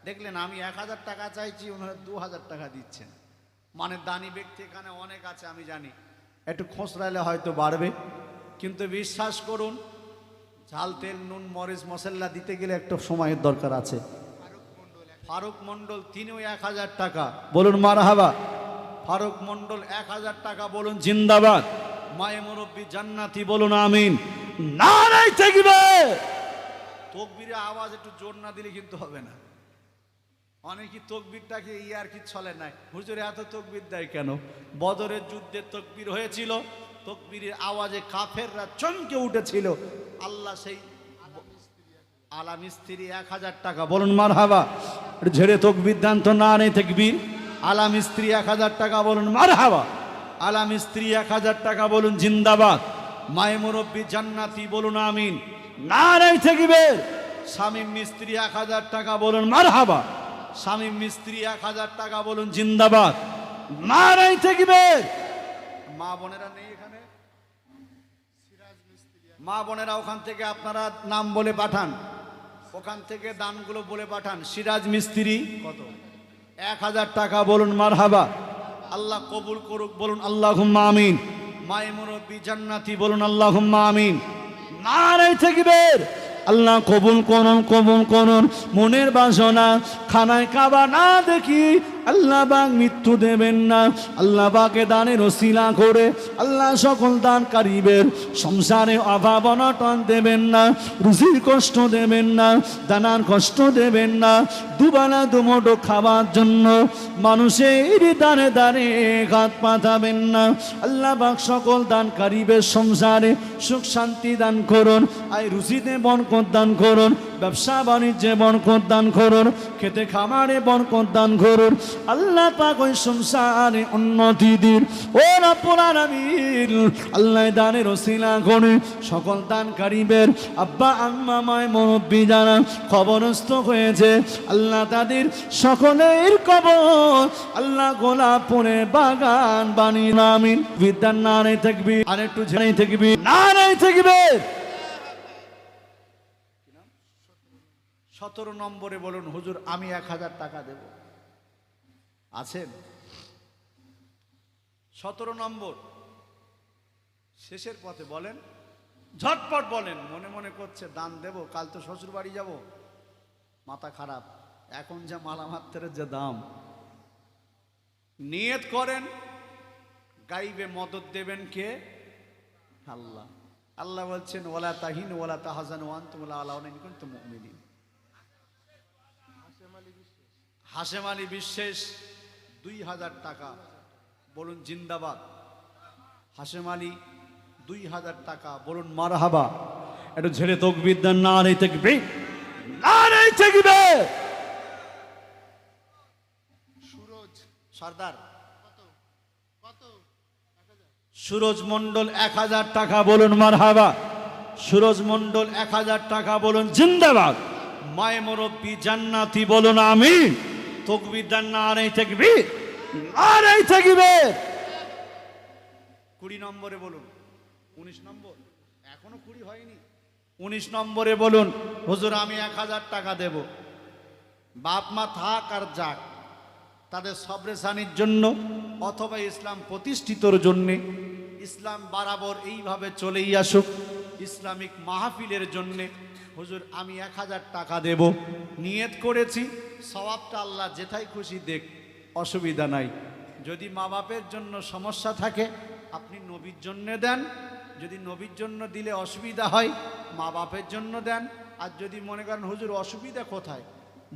দেখলেন আমি 1000 টাকা চাইছি, ওনারা 2000 টাকা দিচ্ছেন। মানে দানি ব্যক্তি এখানে অনেক আছে আমি জানি, একটু খোঁচড়াইলে হয়তো বাড়বে, কিন্তু বিশ্বাস করুন ঝাল তেল নুন মরিচ মশলা দিতে গেলে একটু সময়ের দরকার আছে। ফারুক মণ্ডল তিনিও 1000 টাকা, বলুন মারহাবা। ফারুক মণ্ডল 1000 টাকা, বলুন জিন্দাবাদ। মায়ে মুরব্বী জান্নাতি, বলুন আমিন। নারায়ে তাকবীর। তকবীরের আওয়াজ একটু জোর না দিলে কিন্তু হবে না। অনেকে তকবীরটাকে ইয়ার কি চলে নাই, হুজুর এত তকবীর দেয় কেন? বদরের যুদ্ধে তকবীর হয়েছিল, তকবীরের আওয়াজে কাফেররা চমকে উঠেছিল। আল্লাহ সেই আলা মিস্ত্রি 1000 টাকা, বলুন মারহাবা। ঝেড়ে তকবীর দান তো নারায়ে তাকবীর। আলা মিস্ত্রি 1000 টাকা, বলুন মারহাবা। আলা মিস্ত্রি 1000 টাকা, বলুন জিন্দাবাদ। মায়ে মুরব্বী জান্নাতি, বলুন আমিন। নারায়ে তাকবীর। শামীম মিস্ত্রি 1000 টাকা, বলুন মারহাবা। শামীম মিস্ত্রি 1000 টাকা, বলুন জিন্দাবাদ। নারায়ে তাকবীর। মা বোনেরা নেই এখানে? মা বোনেরা ওখান থেকে আপনারা নাম বলে পাঠান, ওখান থেকে দানগুলো বলে পাঠান। সিরাজ মিস্ত্রি কত? 1000 টাকা, বলুন মারহাবা। আল্লাহ কবুল করুক, বলুন আল্লাহুম্মা আমিন। মায়ে মুরব্বী জান্নাতি, বলুন আল্লাহুম্মা আমিন। নারায়ে তাকবীর। আল্লাহ কবুল করুন, কবুল করুন। মনের বাসনা খানায় কাবা না দেখি আল্লাহ পাক মৃত্যু দেবেন না। আল্লাহ পাকে দানের ওসিলা করে আল্লাহ সকল দানকারীদের সংসারে অভাব অনটন দেবেন না, রুজির কষ্ট দেবেন না, দানার কষ্ট দেবেন না। দুবেলা দুমুঠো খাবার জন্য মানুষের দানে দানে হাত পাঠাবেন না। আল্লাহ পাক সকল দানকারীদের সংসারে সুখ শান্তি দান করুন, আয় রুজিতে বরকত দান করুন, ব্যবসা বাণিজ্যে বরকত দান করুন, খেতে খামারে বরকত দান করুন। আল্লাহ পাক ওই সংসারে উন্নতি দিন ও রব্বুল আলামিন। আল্লাহ দানের ওসিলা করে সকল দানকারীদের আব্বা আম্মা মায় মুরব্বী যারা কবরস্থ হয়েছে আল্লাহ তাদের সকলের কবর আল্লাহ গোলাপ ফুলের বাগান বানিয়ে আমিন। বিদ্যার নারায়ে তাকবীর। আর একটু ঝেড়ে তাকবীর, নারায়ে তাকবীর। 17 নম্বরে বলুন হুজুর আমি 1000 টাকা দেব। আছেন? 17 নম্বর শেষের পথে বলেন, ঝটপট বলেন। মনে মনে করছে দান দেব, কাল তো শ্বশুর বাড়ি যাব, মাথা খারাপ, এখন যা মালামাত্রের যে দাম। নিয়ত করেন, গাইবে মদত দেবেন কে? আল্লাহ। আল্লাহ বলছেন ওয়ালা তাহিনু ওয়ালা তাহজানু ওয়া আনতুম লা আলাউনা ইন কুনতুম মুমিনিন। হাশেম আলী বিশ্বাস 2000 টাকা, বলুন জিন্দাবাদ। হাশেম আলী 2000 টাকা, বলুন মারহাবা। একটু ঝেড়ে তাকবীর দেন, নারায়ে তাকবীর, নারায়ে তাকবীর। সুরজ সরদার সুরজ মণ্ডল 1000 টাকা, বলুন মারহাবা। সুরজ মণ্ডল 1000 টাকা, বলুন জিন্দাবাদ। মায়ে মুরব্বী জান্নাতি, বলুন আমিন। তাকবীর দেন, নারায়ে তাকবীর, নারায়ে তাকবীর। 20 নম্বরে বলুন। 19 নম্বর, এখনো 20 হয়নি। 19 নম্বরে বলুন হুজুর আমি 1000 টাকা দেব। বাপ মা থাক আর যাক, তাদের সবরেসানির জন্য অথবা ইসলাম প্রতিষ্ঠিতর জন্যে, ইসলাম বরাবর এইভাবে চলেই আসুক, ইসলামিক মাহফিলের জন্যে হুজুর আমি 1000 টাকা দেব। নিয়ত করেছি, সওয়াবটা আল্লাহ যেথায় খুশি দেখ, অসুবিধা নাই। যদি মা বাপের জন্য সমস্যা থাকে আপনি নবীর জন্য দেন, যদি নবীর জন্য দিলে অসুবিধা হয় মা বাপের জন্য দেন। আর যদি মনে করেন হুজুর অসুবিধা কোথায়,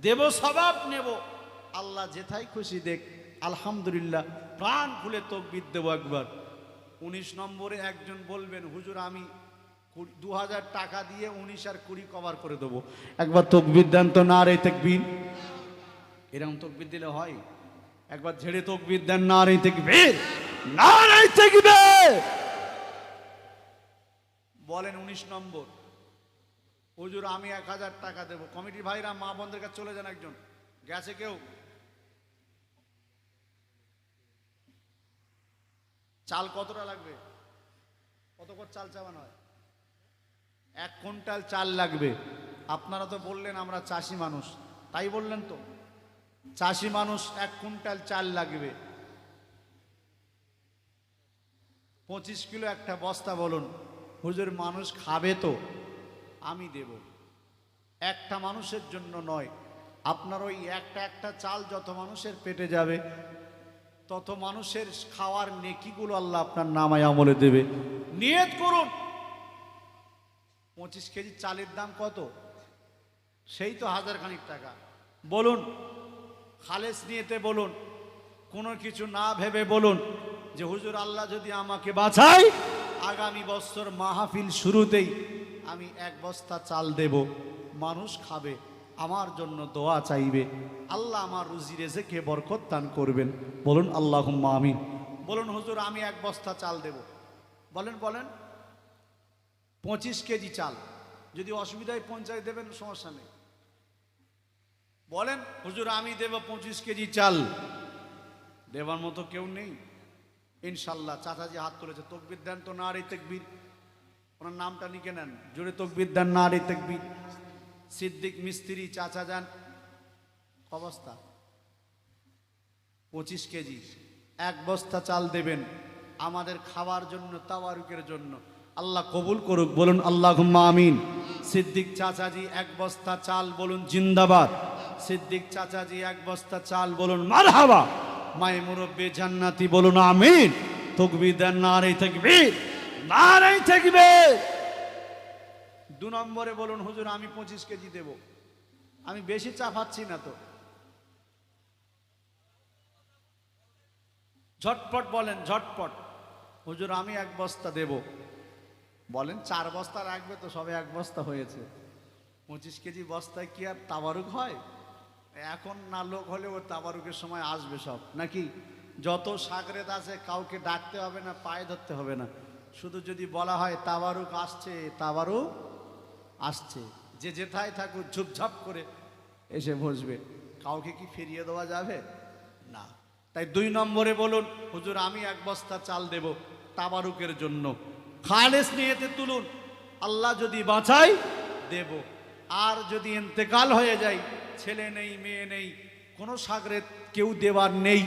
দেব সওয়াব নেব, আল্লাহ যেথায় খুশি দেখ, আলহামদুলিল্লাহ প্রাণ খুলে তাকবীর দেব একবার। 19 নম্বরে একজন বলবেন হুজুর আমি 2000 টাকা দিয়ে 19 আর 20 কভার করে দেবো। একবার তাকবীর দেন তো, নারায়ে তাকবীর। এরকম তাকবীর দিলে হয়? একবার ঝেড়ে তাকবীর দেন, নারায়ে তাকবীর, নারায়ে তাকবীর। বলেন 19 নম্বর হুজুর আমি 1000 টাকা দেব। কমিটি ভাইরা মা বোনদের কাছে চলে যান। একজন গেছে কেউ? চাল কতটা লাগবে? কত করে চাল চাওয়ানো হয়? 1 কুইন্টাল চাল লাগবে। আপনারা তো বললেন আমরা চাষি মানুষ, তাই বললেন তো? চাষি মানুষ 1 কুইন্টাল চাল লাগবে, 25 কিলো একটা বস্তা। বলুন হুজুর মানুষ খাবে তো? আমি দেব। একটা মানুষের জন্য নয়, আপনার ওই একটা চাল যত মানুষের পেটে যাবে তত মানুষের খাওয়ার নেকিগুলো আল্লাহ আপনার নামায় আমলে দেবে। নিয়ত করুন। 25 কেজি চালের দাম কত? সেই তো 1000 খানিক টাকা। বলুন খালেস নিয়েতে বলুন, কোনো কিছু না ভেবে বলুন যে হুজুর আল্লাহ যদি আমাকে বাঁচায়, আগামী বছর মাহফিল শুরুতেই আমি 1 বস্তা চাল দেব, মানুষ খাবে, আমার জন্য দোয়া চাইবে, আল্লাহ আমার রুজি রেজেকে বরকত দান করবেন। বলুন আল্লাহুম্মা আমিন। বলুন হুজুর আমি 1 বস্তা চাল দেব। বলেন বলেন 25 কেজি চাল, যদি অসুবিধায় পৌঁছায় দেবেন, সমস্যা নেই। বলেন হুজুর আমি দেব 25 কেজি চাল, দেবার মতো কেউ নেই? ইনশাল্লাহ। চাচাজি হাত তুলেছে, তকবীর দেন তো, নারে তাকবীর। ওনার নামটা লিখে নেন, জোরে তকবীর দেন, নারে তাকবীর। সিদ্দিক মিস্ত্রি চাচা যান। অবস্থা 25 কেজি 1 বস্তা চাল দেবেন আমাদের খাওয়ার জন্য, তাওয়ারুকের জন্য। আল্লাহ কবুল করুক। বলুন আল্লাহুম্মা আমিন। সিদ্দিক চাচাজি 1 বস্তা চাল, বলুন জিন্দাবাদ। সিদ্দিক চাচাজি 1 বস্তা চাল, বলুন মারহাবা। মায়ে মুরব্বি জান্নাতি, বলুন আমিন। তাকবীর দেন, নারে তাকবীর, নারে তাকবীর। 2 নম্বরে বলুন হুজুর আমি 25 কেজি দেব। আমি বেশি চাপাচ্ছি না তো, ঝটপট বলেন, ঝটপট। হুজুর আমি 1 বস্তা দেব। বলেন 4 বস্তা রাখবে তো, সবে 1 বস্তা হয়েছে। 25 কেজি বস্তায় কি আর তাবারুক হয়? এখন না লোক হলে ও তাবারুকের সময় আসবে সব, নাকি? যত সাগরেদ আছে কাউকে ডাকতে হবে না, পায়ে ধরতে হবে না, শুধু যদি বলা হয় তাবারুক আসছে, তাবারুক আসছে, যে যেথায় থাকুক ঝুপঝাপ করে এসে বসবে। কাউকে কি ফিরিয়ে দেওয়া যাবে? না। তাই 2 নম্বরে বলুন হুজুর আমি 1 বস্তা চাল দেব তাবারুকের জন্য। খালেস নিয়েতে তুলুন, আল্লাহ যদি বাঁচায় দেব। আর যদি ইন্তেকাল হয়ে যায়, ছেলে নেই, মেয়ে নেই, কোনো সাগরে কেউ দেওয়ার নেই,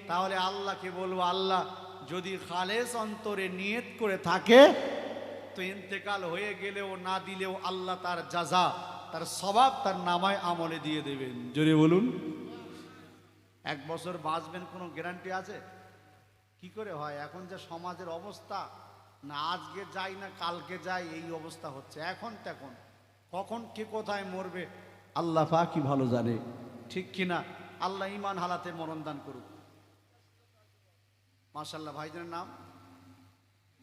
তাহলে আল্লাহকে বলবো আল্লাহ যদি খালেস অন্তরে নিয়ত করে থাকে তো ইন্তেকাল হয়ে গেলেও না দিলেও আল্লাহ তার জাযা, তার সওয়াব তার নামায় আমলে দিয়ে দেবেন। জোরে বলুন। 1 বছর বাঁচবেন কোনো গ্যারান্টি আছে? কি করে হয়? এখন যে সমাজের অবস্থা, না আজকে যাই না কালকে যাই, এই অবস্থা হচ্ছে। এখন তখন কখন কে কোথায় মরবে আল্লাহ পাকই ভালো জানে, ঠিক কিনা? আল্লাহ ইমান হালাতে মরণ দান করুক। মাশাআল্লাহ। ভাইজানের নাম?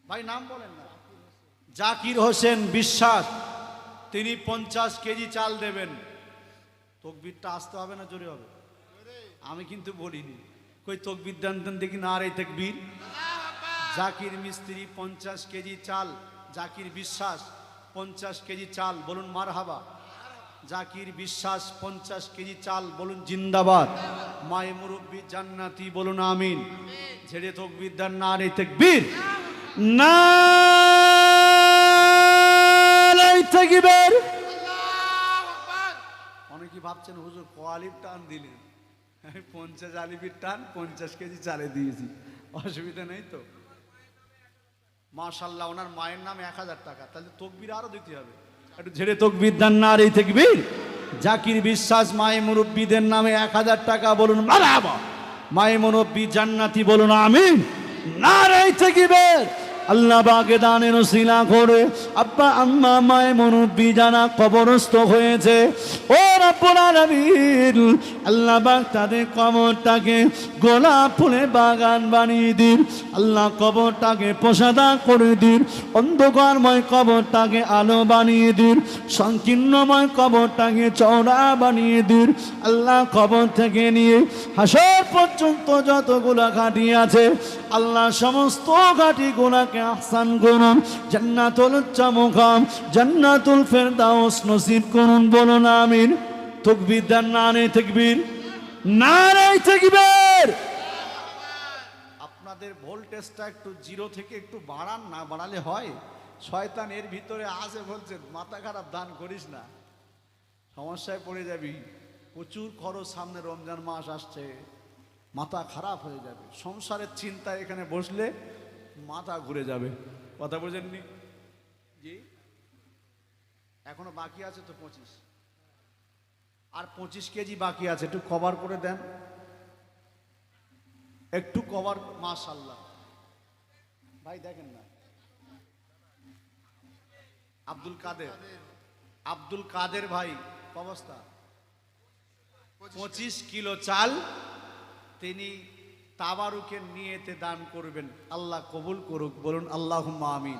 ভাই নাম বলেন না। জাকির হোসেন বিশ্বাস, তিনি 50 কেজি চাল দেবেন। তকবীরটা আসতে হবে না জোরে হবে? আমি কিন্তু বলিনি। কই তকবীর দেন দেন দেখি, নারে তাকবীর। জাকির মিস্ত্রি 50 কেজি চাল, জাকির বিশ্বাস 50 কেজি চাল, বলুন মারহাবা। জাকির বিশ্বাস 50 কেজি চাল, বলুন জিন্দাবাদ। মায়ে মুরব্বি জান্নাতি, বলুন আমিন। ঝেড়ে তকবীর দেন, নারে তাকবীর, নারে তাকবীর। অনেকে ভাবছেন হুজুর কোয়ালির টান দিলেন, 50 আলিফের টান 50 কেজি চালে দিয়েছি, অসুবিধা নেই তো? মাশাআল্লাহ। ওনার মায়ের নাম 1000 টাকা, তাহলে তকবীর আরো দিতে হবে। একটু ঝেড়ে তকবীর দেন, নারে তাকবীর। জাকির বিশ্বাস মায়ে মুরব্বিদের নামে 1000 টাকা, বলুন মারহাবা। মায়ে মুরব্বি জান্নাতি, বলুন আমিন, নারে তাকবীর। আল্লাহ পাকে দানের ওসিলা করে আব্বা আম্মা মায়ে মুরব্বি যারা কবরস্থ হয়েছে, ও রব্বুল আলামিন, আল্লাহ পাক তাদের কবরটাকে গোলাপ ফুলে বাগান বানিয়ে দিন। আল্লাহ কবরটাকে প্রসাদা করে দিন, অন্ধকারময় কবরটাকে আলো বানিয়ে দিন, সংকীর্ণময় কবরটাকে চওড়া বানিয়ে দিন। আল্লাহ কবর থেকে নিয়ে হাসর পর্যন্ত যতগুলো ঘাটি আছে আল্লাহ সমস্ত ঘাটিগুলোকে আহসান করুন, জান্নাতুল মুকাম, জান্নাতুল ফেরদাউস নসিব করুন, বলুন আমিন। তাকবীর দেন, নারে তাকবীর, নারে তাকবীর। আপনাদের ভোল্টেজটা একটু 0 থেকে একটু বাড়ান, না বাড়ালে হয়? শয়তান এর ভিতরে আসে, বলছেন মাথা খারাপ, দান করিস না, সমস্যায় পড়ে যাবি। প্রচুর খরচ, সামনে রমজান মাস আসছে, মাথা খারাপ হয়ে যাবে, সংসারের চিন্তা এখানে বসলে মাথা ঘুরে যাবে। কথা বোঝেননি? জি, এখনো বাকি আছে তো 25, আর 25 কেজি বাকি আছে, একটু কভার করে দেন, একটু কভার। মাশাআল্লাহ ভাই দেখেন না, আব্দুল কাদের ভাই অবস্থা, 25 কিলো চাল তিনি তাবারুকের নিয়েতে দান করবেন। আল্লাহ কবুল করুক, বলুন আল্লাহুম্মা আমিন।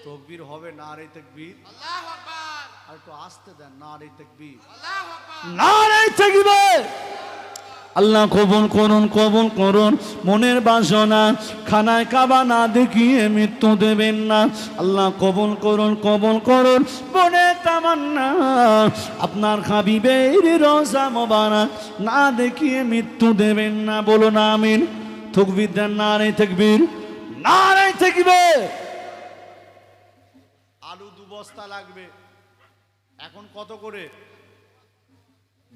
তাকবীর হবে, নারে তাকবীর, আল্লাহু আকবার। আর একটু আস্তে দেন, নারে তাকবীর, আল্লাহু আকবার, নারে তাকবীর। আল্লাহ কবুল করুন, কবুল করুন। মনের বাসনা খানায় কাবা না দেখিয়ে মৃত্যু দেবেন না। আল্লাহ কবুল করুন, কবুল করুন। মনের তামান্না আপনার হাবিবের রওজা মোবারক না দেখিয়ে মৃত্যু দেবেন না, বলুন আমিন। তাকবীর দেন, নারে তাকবীর, নারে তাকবীর। আলু 2 বস্তা লাগবে, এখন কত করে?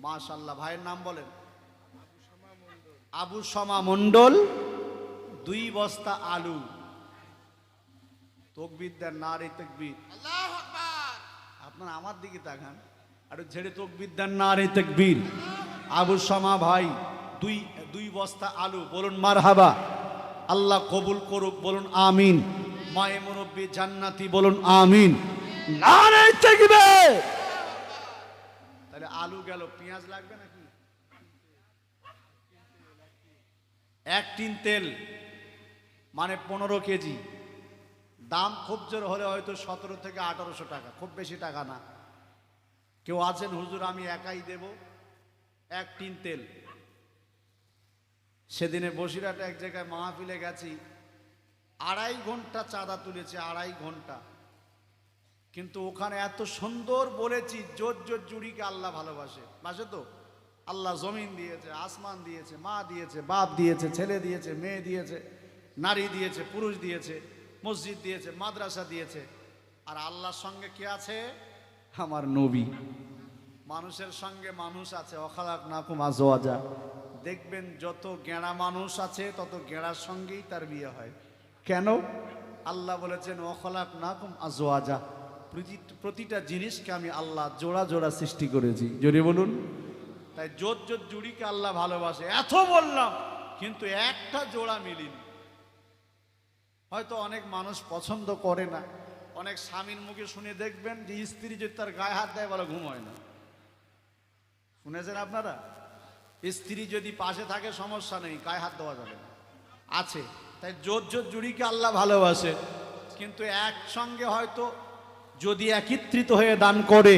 মাশাআল্লাহ, ভাইয়ের নাম বলেন। আবু শমা মন্ডল, 2 বস্তা আলু। তাকবীর দেন, নারে তাকবীর, আল্লাহু আকবার। আপনারা আমার দিকে তাকান, আর ছেড়ে তাকবীর দেন, নারে তাকবীর। আবু শমা ভাই 2 বস্তা আলু, বলুন মারহাবা। আল্লাহ কবুল করুক, বলুন আমিন। মায়ে মুরব্বি জান্নাতি, বলুন আমিন, নারে তাকবীর। তাহলে আলু গেল, পেঁয়াজ লাগবে নাকি? 1 টিন তেল মানে 15 কেজি। দাম খুব জোর হলে হয়তো 17 থেকে 1800 টাকা, খুব বেশি টাকা না। কেউ আছেন হুজুর আমি একাই দেব 1 টিন তেল? সেদিনে বসিরহাটে এক জায়গায় মাহফিলে গেছি, 2.5 ঘন্টা চাঁদা তুলেছে, 2.5 ঘন্টা। কিন্তু ওখানে এত সুন্দর বলেছি, জোর জোর জুড়িকে আল্লাহ ভালোবাসে, বাসে তো? আল্লাহ জমিন দিয়েছে, আসমান দিয়েছে, মা দিয়েছে, বাপ দিয়েছে, ছেলে দিয়েছে, মেয়ে দিয়েছে, নারী দিয়েছে, পুরুষ দিয়েছে, মসজিদ দিয়েছে, মাদ্রাসা দিয়েছে। আর আল্লাহর সঙ্গে কে আছে? আমার নবী। মানুষের সঙ্গে মানুষ আছে, অখালাকনাকুম আজওয়াজা। দেখবেন যত গেঁড়া মানুষ আছে তত গেঁড়ার সঙ্গেই তার বিয়ে হয়। কেন? আল্লাহ বলেছেন অখালাকনাকুম আজওয়াজা, প্রতিটা জিনিসকে আমি আল্লাহ জোড়া জোড়া সৃষ্টি করেছি। জোরে বলুন। তাই জোর জোর জুড়িকে আল্লাহ ভালোবাসে। এত বললাম কিন্তু একটা জোড়া মিলিনি। হয়তো অনেক মানুষ পছন্দ করে না, অনেক স্বামীর মুখে শুনে দেখবেন যে স্ত্রী যদি তার গায়ে হাত দেয় বলে ঘুম হয় না। শুনেছেন আপনারা? স্ত্রী যদি পাশে থাকে সমস্যা নেই, গায়ে হাত দেওয়া যাবে না, আছে। তাই জোর জোর জুড়িকে আল্লাহ ভালোবাসে। কিন্তু একসঙ্গে হয়তো যদি একত্রিত হয়ে দান করে,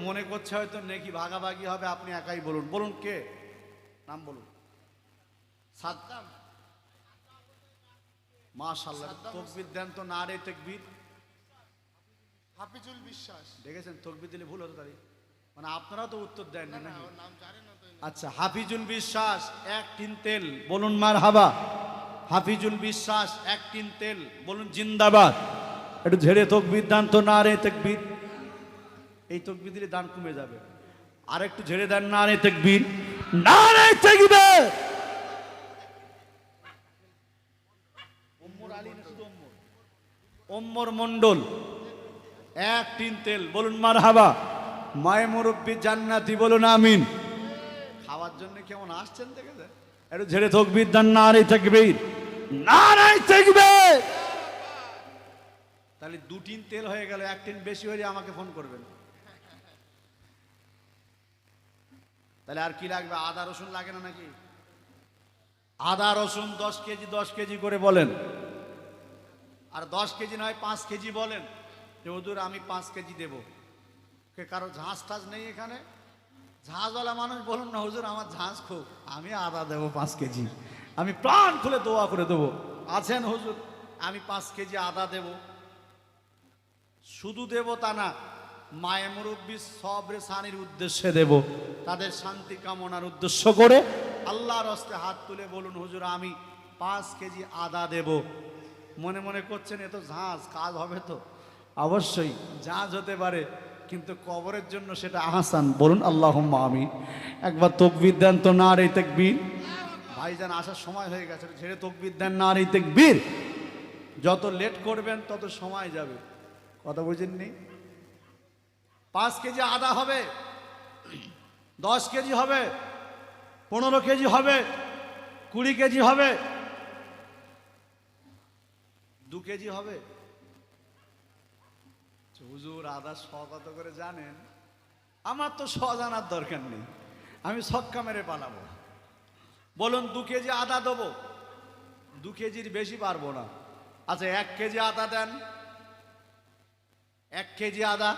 মনে করছে হয়তো নেকি ভাগাভাগি হবে। আপনি একাই বলুন, বলুন কে? নাম বলুন। সাদ্দাম। মাশাআল্লাহ, তাকবীর দেন তো, নারে তাকবীর। হাফিজুল বিশ্বাস। দেখেছেন, তাকবীর দিলে ভুল হতো তাই, মানে আপনারা তো উত্তর দেন না নাকি? আচ্ছা, হাফিজুল বিশ্বাস 1 টিন তেল, বলুন মারহাবা। হাফিজুল বিশ্বাস 1 টিন তেল, বলুন জিন্দাবাদ। একটু ঝেড়ে তাকবীর দেন তো, নারে তাকবীর। এই তাকবীর দিলে দান কমে যাবে। আর একটু ঝেড়ে দেন, নারে তাকবীর, নারে তাকবীর। ওমর মন্ডল 1 টিন তেল, বলুন মারহাবা। মায়ে মুরব্বি জান্নাতি, বলুন আমিন। খাওয়ার জন্য কেমন আসছেন দেখেছেন? একটু ঝেড়ে তাকবীর দেন, নারে তাকবীর, নারে তাকবীর। তাহলে 2 টিন তেল হয়ে গেল, 1 টিন বেশি হলে আমাকে ফোন করবেন। তাহলে আর কি লাগবে? আদা রসুন লাগে না নাকি? আদা রসুন 10 কেজি 10 কেজি করে বলেন। আর 10 কেজি নয় 5 কেজি বলেন যে হুজুর আমি 5 কেজি দেব। কে কারো ঝাঁজ টাজ নেই এখানে? ঝাঁজওয়ালা মানুষ বলুন না, হুজুর আমার ঝাঁজ খুব, আমি আদা দেবো 5 কেজি, আমি প্রাণ খুলে দোয়া করে দেবো। আছেন হুজুর, আমি 5 কেজি আদা দেব। শুধু দেব তা না, মায়ে মুরব্বি সবরে সানির উদ্দেশ্যে দেব, তাদের শান্তি কামনার উদ্দেশ্য করে আল্লাহর হস্তে হাত তুলে বলুন হুজুর আমি 5 কেজি আদা দেব। মনে মনে করছেন এ তো ঝাঁজ, কাজ হবে তো? অবশ্যই ঝাঁজ হতে পারে, কিন্তু কবরের জন্য সেটা আহসান। বলুন আল্লাহুম্মা আমিন। একবার তাকবীর দেন তো, নারে তাকবীর। ভাইজান আসার সময় হয়ে গেছে, ঝেড়ে তাকবীর দেন, নারে তাকবীর। যত লেট করবেন তত সময় যাবে। কথা বুঝেননি? 5 কেজি আদা হবে, 10 কেজি হবে, 15 কেজি হবে, 20 কেজি হবে, 2 কেজি হবে। হুজুর আদা শ কত করে জানেন? আমার তো শ জানার দরকার নেই, আমি ছক্কা মেরে পালাবো। বলুন 2 কেজি আদা দেবো, 2 কেজির বেশি পারবো না। আচ্ছা 1 কেজি আদা দেন, 1 কেজি আদা।